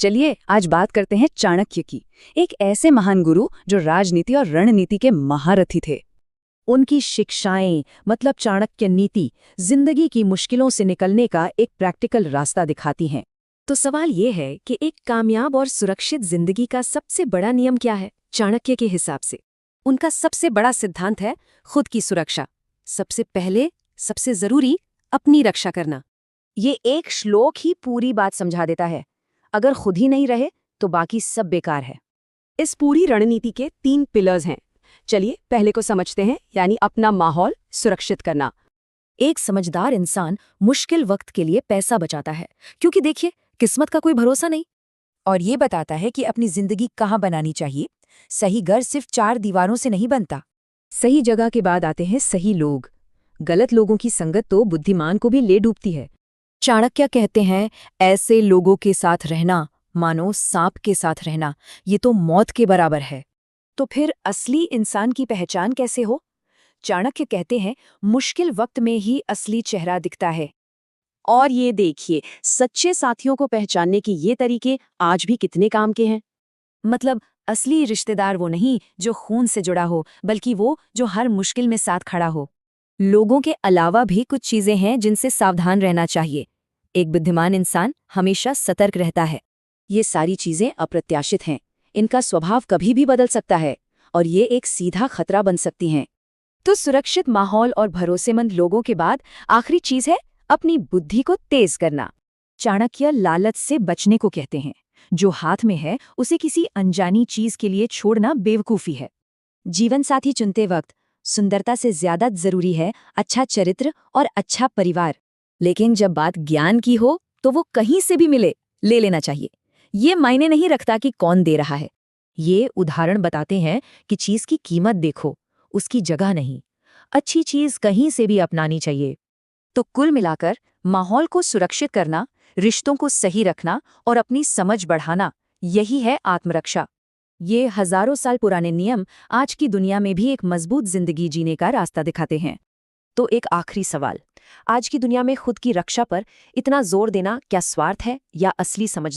चलिए आज बात करते हैं चाणक्य की, एक ऐसे महान गुरु जो राजनीति और रणनीति के महारथी थे। उनकी शिक्षाएं मतलब चाणक्य नीति जिंदगी की मुश्किलों से निकलने का एक प्रैक्टिकल रास्ता दिखाती हैं। तो सवाल ये है कि एक कामयाब और सुरक्षित जिंदगी का सबसे बड़ा नियम क्या है चाणक्य के हिसाब से? उनका सबसे बड़ा सिद्धांत है खुद की सुरक्षा। सबसे पहले सबसे जरूरी अपनी रक्षा करना। ये एक श्लोक ही पूरी बात समझा देता है। अगर खुद ही नहीं रहे तो बाकी सब बेकार है। इस पूरी रणनीति के 3 पिलर्स हैं। चलिए पहले को समझते हैं, यानी अपना माहौल सुरक्षित करना। एक समझदार इंसान मुश्किल वक्त के लिए पैसा बचाता है, क्योंकि देखिए किस्मत का कोई भरोसा नहीं। और ये बताता है कि अपनी जिंदगी कहाँ बनानी चाहिए। सही घर सिर्फ 4 दीवारों से नहीं बनता। सही जगह के बाद आते हैं सही लोग। गलत लोगों की संगत तो बुद्धिमान को भी ले डूबती है। चाणक्य कहते हैं ऐसे लोगों के साथ रहना मानो सांप के साथ रहना, ये तो मौत के बराबर है। तो फिर असली इंसान की पहचान कैसे हो? चाणक्य कहते हैं मुश्किल वक्त में ही असली चेहरा दिखता है। और ये देखिए, सच्चे साथियों को पहचानने के ये तरीके आज भी कितने काम के हैं। मतलब असली रिश्तेदार वो नहीं जो खून से जुड़ा हो, बल्कि वो जो हर मुश्किल में साथ खड़ा हो। लोगों के अलावा भी कुछ चीजें हैं जिनसे सावधान रहना चाहिए। एक बुद्धिमान इंसान हमेशा सतर्क रहता है। ये सारी चीजें अप्रत्याशित हैं। इनका स्वभाव कभी भी बदल सकता है और ये एक सीधा खतरा बन सकती हैं। तो सुरक्षित माहौल और भरोसेमंद लोगों के बाद आखिरी चीज है अपनी बुद्धि को तेज करना। चाणक्य लालच से बचने को कहते हैं। जो हाथ में है उसे किसी अनजानी चीज के लिए छोड़ना बेवकूफी है। जीवन साथी चुनते वक्त सुंदरता से ज्यादा जरूरी है अच्छा चरित्र और अच्छा परिवार। लेकिन जब बात ज्ञान की हो तो वो कहीं से भी मिले, ले लेना चाहिए। ये मायने नहीं रखता कि कौन दे रहा है। ये उदाहरण बताते हैं कि चीज की कीमत देखो, उसकी जगह नहीं। अच्छी चीज कहीं से भी अपनानी चाहिए। तो कुल मिलाकर माहौल को सुरक्षित करना, रिश्तों को सही रखना और अपनी समझ बढ़ाना, यही है आत्मरक्षा। ये हजारों साल पुराने नियम आज की दुनिया में भी एक मजबूत जिंदगी जीने का रास्ता दिखाते हैं। तो एक आखिरी सवाल, आज की दुनिया में खुद की रक्षा पर इतना जोर देना क्या स्वार्थ है या असली समझ?